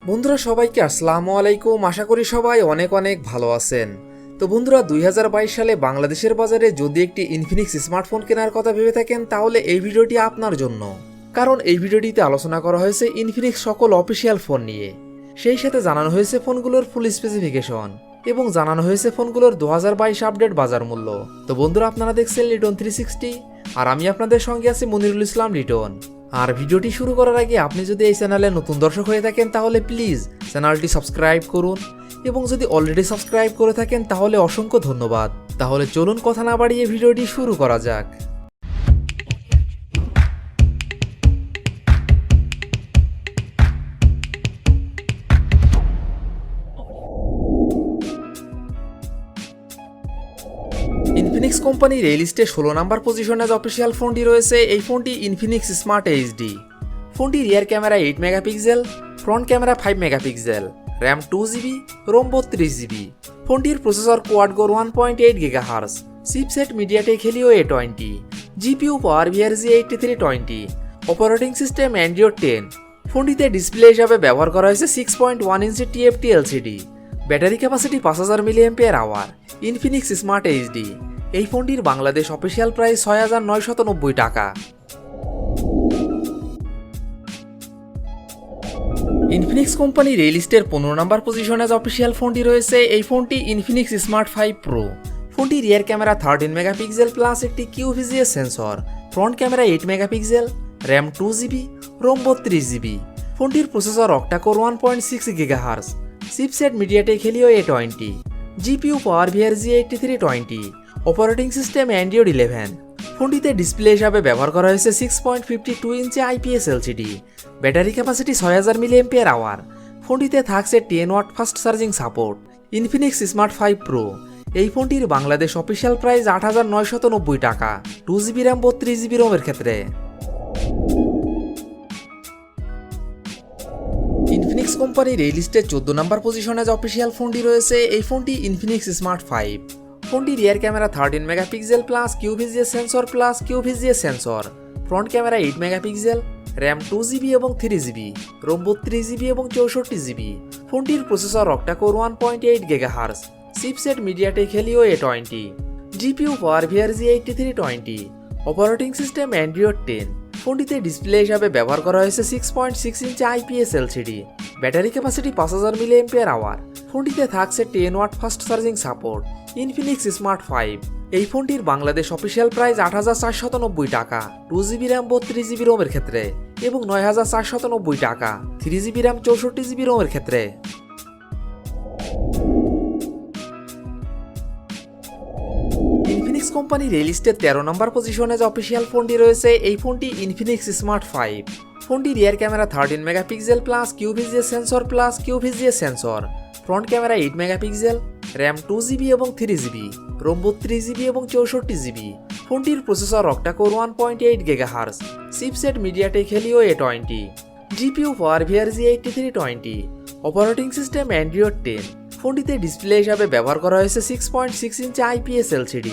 বন্ধুরা সবাইকে আসসালামু আলাইকুম। আশা করি সবাই অনেক অনেক ভালো আছেন। তো বন্ধুরা 2022 সালে বাংলাদেশের বাজারে যদি একটি ইনফিনিক্স স্মার্টফোন কেনার কথা ভেবে থাকেন তাহলে এই ভিডিওটি আপনার জন্য। কারণ এই ভিডিওটিতে আলোচনা করা হয়েছে ইনফিনিক্স সকল অফিসিয়াল ফোন নিয়ে। সেই সাথে জানানো হয়েছে ফোনগুলোর ফুল স্পেসিফিকেশন এবং জানানো হয়েছে ফোনগুলোর 2022 আপডেট বাজার মূল্য। তো বন্ধুরা আপনারা দেখছেন লিটন 360 আর আমি আপনাদের সঙ্গে আছি মনিরুল ইসলাম লিটন। আর ভিডিওটি শুরু করার আগে আপনি যদি এই চ্যানেলে নতুন দর্শক হয়ে থাকেন তাহলে প্লিজ চ্যানেলটি সাবস্ক্রাইব করুন এবং যদি অলরেডি সাবস্ক্রাইব করে থাকেন তাহলে অসংখ্য ধন্যবাদ। তাহলে চলুন কথা না বাড়িয়ে ভিডিওটি শুরু করা যাক। ইনফিনিক্স কোম্পানির এই লিস্টে 16 নম্বর পজিশনে যে অফিসিয়াল ফোনটি রয়েছে এই ফোনটি ইনফিনিক্স স্মার্ট এইচডি। ফোনটি rear camera 8 megapixel, front camera 5 megapixel, RAM 2GB, ROM 32GB। ফোনটির processor quad core 1.8 GHz, chipset MediaTek Helio A20, GPU power VRG 8320, operating system Android 10। ফোনটিতে ডিসপ্লে হিসাবে ব্যবহার করা হয়েছে 6.1 inch TFT LCD। Battery capacity 5000 mAh। Infinix smart HD. এই ফোনটির Bangladesh official price 6990 টাকা। Infinix কোম্পানির এই লিস্টের 15 নম্বর পজিশনে যে অফিসিয়াল ফোনটি রয়েছে এই ফোনটি ইনফিনিক্স স্মার্ট 5 প্রো। ফোনটি রিয়ার ক্যামেরা 13 মেগাপিক্সেল প্লাস একটি QVGA sensor, front camera 8 megapixel, RAM 2GB, ROM 32GB। ফোনটির processor octa core 1.6 GHz, chipset MediaTek Helio A20, GPU power VRG 8320, operating system Android 11। ফোনটিতে ডিসপ্লে হিসাবে ব্যবহার করা হয়েছে 6.52 inch IPS LCD। Battery capacity 6000 mAh। ফোনটিতে থাকছে 10 watt fast charging support. Infinix smart 5 pro. এই ফোনটির বাংলাদেশ অফিসিয়াল প্রাইস 8990 টাকা, 2GB র্যাম 32GB রোমের ক্ষেত্রে। ইনফিনিক্স কোম্পানির এই লিস্টে 14 নম্বর পজিশনে যে অফিসিয়াল ফোনটি রয়েছে এই ফোনটি ইনফিনিক্স স্মার্ট 5। ফোনটি rear camera 13 megapixel plus QVGA sensor plus QVGA sensor, front camera 8 megapixel, RAM 2GB এবং 3GB, রোম 32GB এবং 64GB। ফোনটির processor octa core 1.8 GHz, chipset MediaTek Helio A20, GPU power VRG 8320, operating system Android 10। ফোনটিতে display হিসাবে ব্যবহার করা হয়েছে 6.6 ইঞ্চি IPS LCD। Battery capacity 5000 mAh। ফোনটিতে থাকছে 10 watt fast charging support. Infinix smart 5। এই ফোনটির বাংলাদেশ অফিসিয়াল প্রাইস 8490 টাকা, 2GB র্যাম 32GB রোমের ক্ষেত্রে এবং 9490 টাকা, 3GB র্যাম 64GB রোমের ক্ষেত্রে। ইনফিনিক্স কোম্পানির এই লিস্টের 13 নম্বর পজিশনে যে অফিসিয়াল ফোনটি রয়েছে এই ফোনটি ইনফিনিক্স স্মার্ট 5। ফোনটি rear camera 13 megapixel plus QVGA sensor plus QVGA sensor, front camera 8 megapixel, RAM 2GB এবং 3GB, রোম 32GB এবং 64GB। ফোনটির processor octa core 1.8 GHz, chipset MediaTek Helio A20, GPU power VRG 8320, operating system Android 10। ফোনটিতে display হিসাবে ব্যবহার করা হয়েছে 6.6 ইঞ্চি IPS LCD।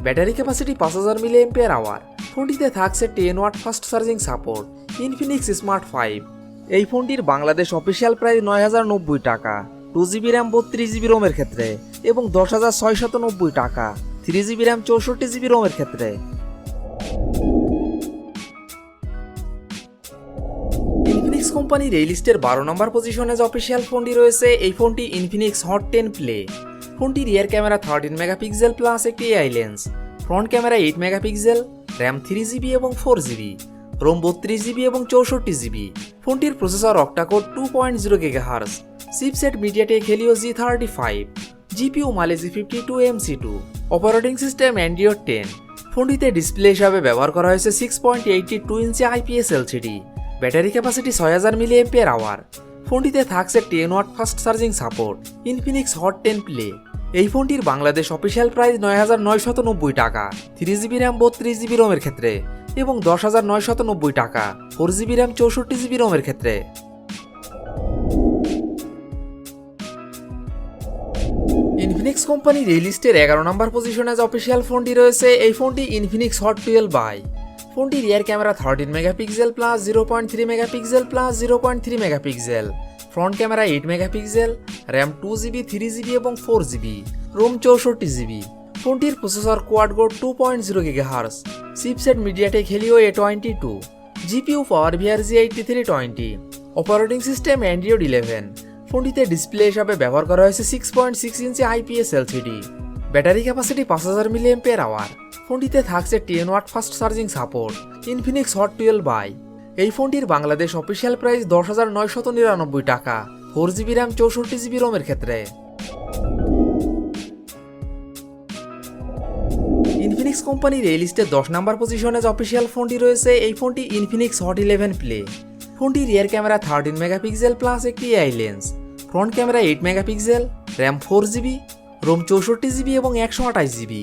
Battery capacity 5000 mAh। ফোনটিতে থাকছে 10 watt fast charging support. Infinix smart 5। এই ফোনটির বাংলাদেশ অফিসিয়াল প্রাইস 9090 টাকা, 2GB র্যাম 32GB রোমের ক্ষেত্রে এবং 10690 টাকা, 3GB র্যাম 64GB রোমের ক্ষেত্রে। ইনফিনিক্স কোম্পানির এই লিস্টের 12 নম্বর পজিশনে যে অফিসিয়াল ফোনটি রয়েছে এই ফোনটি ইনফিনিক্স হট 10 প্লে। ফোনটি রিয়ার ক্যামেরা 13 মেগাপিক্সেল প্লাস একটি AI lens, front camera 8 megapixel, RAM 3GB এবং 4GB, রোম 32GB এবং 64GB। ফোনটির processor octa core 2.0 GHz, chipset MediaTek Helio G35, GPU Mali G 52MC2, operating system Android 10। ফোনটিতে display হিসাবে ব্যবহার করা হয়েছে 6.82 inch IPS LCD। Battery capacity 6000 mAh। ফোনটিতে থাকছে 10 watt fast charging support. Infinix hot 10 play. এই ফোনটির বাংলাদেশ অফিসিয়াল প্রাইস 9990 টাকা, 3GB র্যাম 32GB রোমের ক্ষেত্রে এবং 10990 টাকা, 4GB র্যাম 64GB রোমের ক্ষেত্রে। ইনফিনিক্স কোম্পানির এই লিস্টের 11 নম্বর পজিশনে যে অফিসিয়াল ফোনটি রয়েছে এই ফোনটি ইনফিনিক্স হট 12i। ফোনটি rear camera 13 megapixel plus 0.3 megapixel plus 0.3 megapixel, front camera 8 megapixel, RAM 2GB, 3GB এবং 4GB, রোম 64GB। ফোনটির processor quad core 2.0 GHz, chipset MediaTek Helio A22, GPU power V R G 8320, operating system Android 11। ফোনটিতে display হিসাবে ব্যবহার করা হয়েছে 6.6 ইঞ্চি IPS LCD। Battery capacity 5000 mAh। ফোনটিতে থাকছে 10 watt fast charging support. Infinix Hot 12i। এই ফোনটির বাংলাদেশ অফিসিয়াল প্রাইস 10,999 টাকা, 4GB র্যাম 64GB রোমের ক্ষেত্রে। ইনফিনিক্স কোম্পানির এই লিস্টে 10 নম্বর পজিশনে যে অফিসিয়াল ফোনটি রয়েছে, এই ফোনটি ইনফিনিক্স হট 11 প্লে। ফোনটির রিয়ার ক্যামেরা 13 মেগাপিক্সেল প্লাস একটি AI lens, front camera 8 megapixel, RAM 4GB, ROM 64GB এবং 128GB।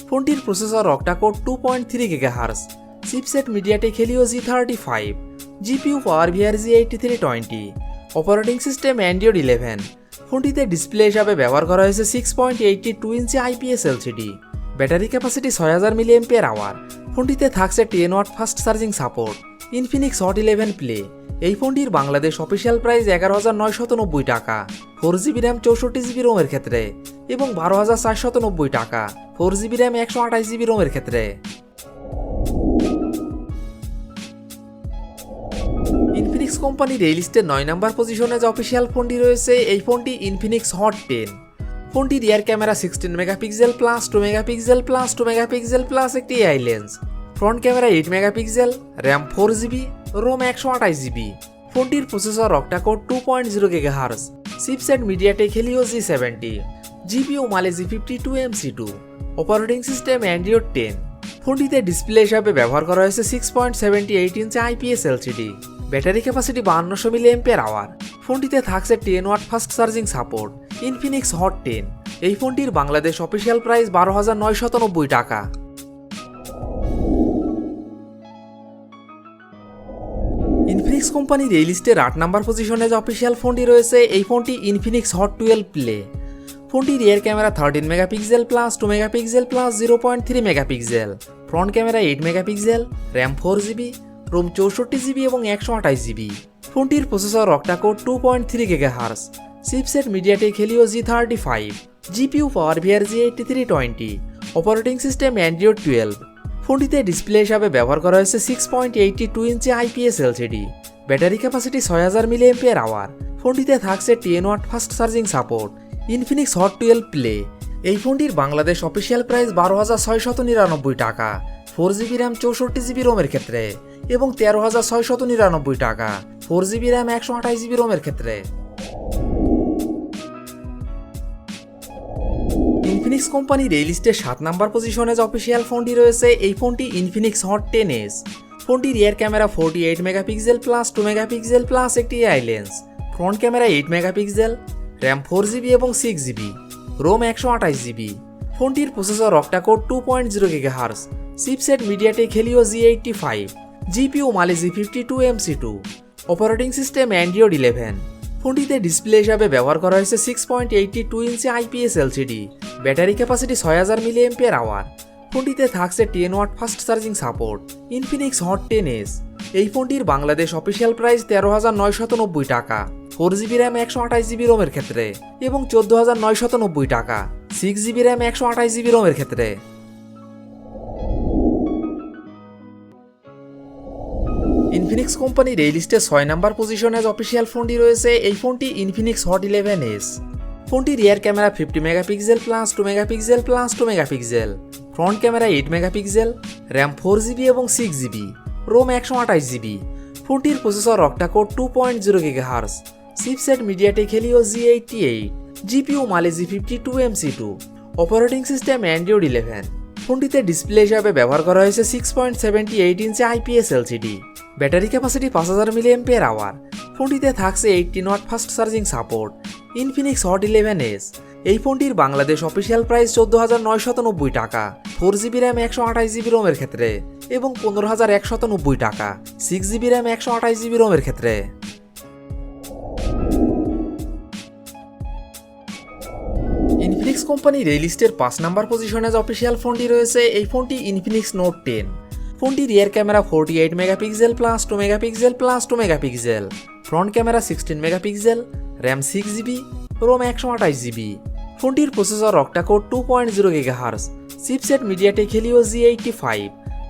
ফোনটির processor octa core 2.3 GHz, chipset MediaTek Helio G35, GPU power V R G 8320, operating system Android 11। ফোনটিতে display হিসাবে ব্যবহার করা হয়েছে 6.82 inch IPS LCD। Battery capacity 6000 mAh। ফোনটিতে থাকছে 10 watt fast charging support. Infinix hot 11 play. এই ফোনটির বাংলাদেশ অফিসিয়াল প্রাইস 11,990 টাকা, 4GB র্যাম 64GB রোমের ক্ষেত্রে এবং 12,490 টাকা, 4GB র্যাম 128GB রোমের ক্ষেত্রে। ইনফিনিক্স কোম্পানির এই লিস্টে 9 নম্বর পজিশনে যে অফিসিয়াল ফোনটি রয়েছে, এই ফোনটি ইনফিনিক্স হট 10। ফোনটি rear camera 16 megapixel plus 2 megapixel plus 2 megapixel plus একটি AI lens, front camera 8 megapixel, RAM 4GB, ROM 128GB। ফোনটির processor octa core 2.0 GHz, chipset MediaTek Helio G70, GPU Mali G52MC2, operating system Android 10। ফোনটিতে display হিসাবে ব্যবহার করা হয়েছে 6.78 inch IPS LCD। Battery capacity 5200 mAh। ফোনটিতে থাকছে 10 watt fast charging support. Infinix hot 10। এই ফোনটির বাংলাদেশ অফিসিয়াল প্রাইস 12,990 টাকা। ইনফিনিক্স কোম্পানির এই লিস্টের 8 নম্বর পজিশনে যে অফিসিয়াল ফোনটি রয়েছে, এই ফোনটি ইনফিনিক্স হট 12 প্লে। ফোনটি rear camera 13 megapixel plus 2 megapixel plus 0.3 megapixel, front camera 8 megapixel, RAM 4GB, ROM 64GB এবং 128GB। ফোনটির processor octa core 2.3 GHz, chipset MediaTek Helio G35, GPU power V R G 8320, operating system Android 12। ফোনটিতে display হিসাবে ব্যবহার করা হয়েছে 6.82 inch IPS LCD। Battery capacity 6000 mAh। ফোনটিতে থাকছে 10 watt fast charging support. Infinix hot 12 play. এই ফোনটির বাংলাদেশ অফিসিয়াল প্রাইস 12,699 টাকা, 4GB র্যাম 64GB রোমের ক্ষেত্রে এবং 13,699 টাকা, 4GB র্যাম 128GB রোমের ক্ষেত্রে। ইনফিনিক্স কোম্পানির এই লিস্টে 7 নম্বর পজিশনে যে অফিসিয়াল ফোনটি রয়েছে, এই ফোনটি ইনফিনিক্স হট 10s। ফোনটি rear camera 48 megapixel plus 2 megapixel plus একটি AI lens, front camera 8 megapixel, RAM 4GB এবং 6GB, রোম 128GB। ফোনটির processor octa core 2.0 GHz, chipset MediaTek Helio G85, GPU Mali G52MC2, operating system Android 11। ফোনটিতে display হিসাবে ব্যবহার করা হয়েছে 6.82 inch IPS LCD। Battery capacity 6000 mAh। ফোনটিতে থাকছে 10 watt fast charging support. Infinix hot 10s। এই ফোনটির বাংলাদেশ অফিসিয়াল প্রাইস 13,990 টাকা, 4GB র্যাম 128GB রোমের ক্ষেত্রে এবং 14,990 টাকা, 6GB র্যাম 128GB রোমের ক্ষেত্রে। ইনফিনিক্স কোম্পানির এই লিস্টে 6 নম্বর পজিশনে যে অফিসিয়াল ফোনটি রয়েছে, এই ফোনটি ইনফিনিক্স হট 11s। ফোনটি rear camera 50 megapixel plus 2 megapixel plus 2 megapixel, front camera 8 megapixel, RAM 4GB এবং 6GB, রোম 128GB। ফোনটির processor octa core 2.0 GHz, chipset MediaTek Helio G88, GPU Mali G52MC2, operating system Android 11। ফোনটিতে display হিসাবে ব্যবহার করা হয়েছে 6.78 inch IPS LCD। Battery capacity 5000 mAh। ফোনটিতে থাকছে 18 watt fast charging support. Infinix hot 11s। এই ফোনটির বাংলাদেশ অফিসিয়াল প্রাইস 14,990 টাকা, 4GB র্যাম 128GB রোমের ক্ষেত্রে এবং 15,190 টাকা, 6GB র্যাম 128GB রোমের ক্ষেত্রে। ইনফিনিক্স কোম্পানির এই লিস্টের 5 নম্বর পজিশনে যে অফিসিয়াল ফোনটি রয়েছে, এই ফোনটি ইনফিনিক্স নোট 10। ফোনটি rear camera 48 megapixel plus 2 megapixel plus 2 megapixel, front camera 16 megapixel, RAM 6GB, ROM 128GB। ফোনটির processor octa core 2.0 GHz, chipset MediaTek Helio G85,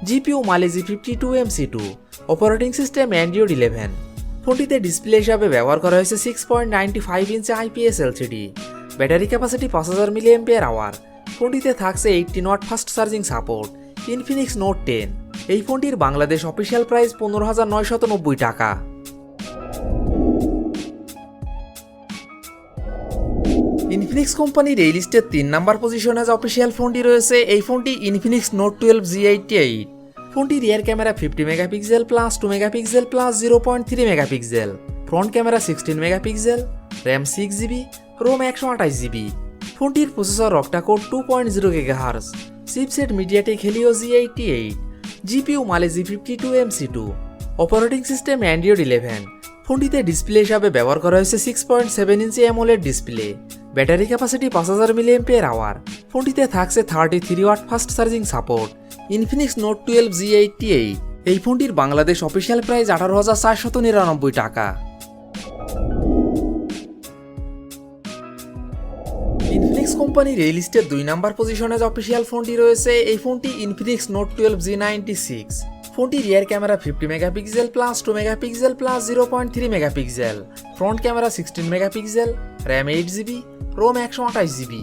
GPU Mali G52 MC2, operating system Android 11। ফোনটিতে display হিসাবে ব্যবহার করা হয়েছে 6.95 inch IPS LCD, battery capacity 5000 mAh। ফোনটিতে থাকছে 18 watt fast charging support. Infinix note 10। এই ফোনটির বাংলাদেশ অফিসিয়াল প্রাইস 15,990 টাকা। ইনফিনিক্স কোম্পানির এই লিস্টের 3 নাম্বার পজিশনে যে অফিসিয়াল ফোনটি রয়েছে, এই ফোনটি ইনফিনিক্স নোট 12 G88। ফোনটি rear camera 50 megapixel plus 2 megapixel plus 0.3 megapixel, front camera 16 megapixel, RAM 6GB, ROM 128GB। ফোনটির processor octa core 2.0 GHz, chipset MediaTek Helio G88, GPU Mali G52 MC2, operating system Android 11। ফোনটিতে display হিসাবে ব্যবহার করা হয়েছে 6.7 inch AMOLED display, battery capacity 5000 mAh। ফোনটিতে থাকছে 33 watt fast charging support. Infinix note 12 G88। এই ফোনটির বাংলাদেশ অফিসিয়াল প্রাইস 18,499 টাকা। ইনফিনিক্স কোম্পানির এই লিস্টের 2 নাম্বার পজিশনে যে অফিসিয়াল ফোনটি রয়েছে, এই ফোনটি ইনফিনিক্স নোট 12 G96। ফোনটি rear camera 50 megapixel plus 2 megapixel plus 0.3 megapixel, front camera 16 megapixel, RAM 8GB, ROM 128GB।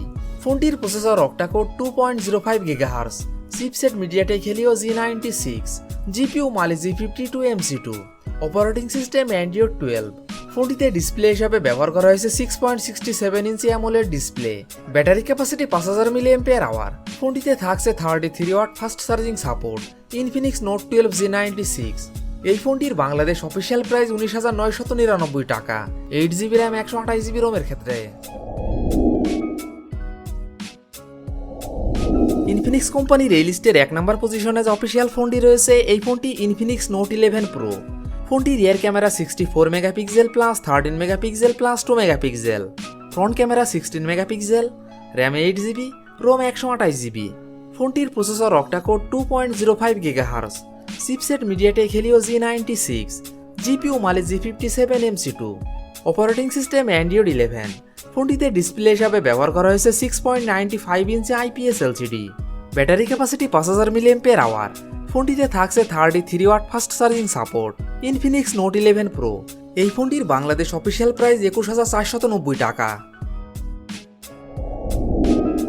ফোনটির processor octa core 2.05 GHz, chipset MediaTek Helio G96, GPU Mali G52 MC2, operating system Android 12। ফোনটিতে display হিসাবে ব্যবহার করা হয়েছে 6.67 inch AMOLED display, battery capacity 5000 mAh। ফোনটিতে থাকছে 33 watt fast charging support. Infinix note 12 G96। এই ফোনটির বাংলাদেশ অফিসিয়াল প্রাইস 19,999 টাকা, 8GB র্যাম 128GB রোমের ক্ষেত্রে। ইনফিনিক্স কোম্পানির এই লিস্টের 1 নাম্বার পজিশনে যে অফিসিয়াল ফোনটি রয়েছে, এই ফোনটি ইনফিনিক্স নোট 11 প্রো। ফোনটি rear camera 64 megapixel plus 13 megapixel plus 2 megapixel, front camera 16 megapixel, RAM 8GB, ROM 128GB। ফোনটির processor octa core 2.05 GHz, chipset MediaTek Helio G96, GPU Mali G57 MC2, operating system Android 11। ফোনটিতে display হিসাবে ব্যবহার করা হয়েছে 6.95 inch IPS LCD, battery capacity 5000 mAh। ফোনটিতে থাকছে 33 watt fast charging support. Infinix note 11 pro. এই ফোনটির বাংলাদেশ অফিসিয়াল প্রাইস 21,490 টাকা।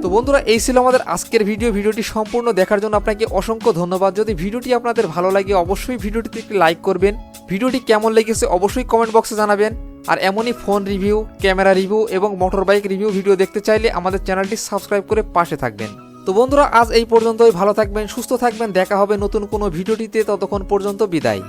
তো বন্ধুরা, এই ছিল আমাদের আজকের ভিডিওটি সম্পূর্ণ দেখার জন্য আপনাকে অসংখ্য ধন্যবাদ। যদি ভিডিওটি আপনাদের ভালো লাগে অবশ্যই ভিডিওটিতে একটি লাইক করবেন। ভিডিওটি কেমন লেগেছে অবশ্যই কমেন্ট বক্সে জানাবেন। আর এমনই ফোন রিভিউ, ক্যামেরা রিভিউ এবং মোটর বাইক রিভিউ ভিডিও দেখতে চাইলে আমাদের চ্যানেলটি সাবস্ক্রাইব করে পাশে থাকবেন। তো বন্ধুরা, আজ এই পর্যন্তই। ভালো থাকবেন, সুস্থ থাকবেন। দেখা হবে নতুন কোনো ভিডিওটিতে। ততক্ষণ পর্যন্ত বিদায়।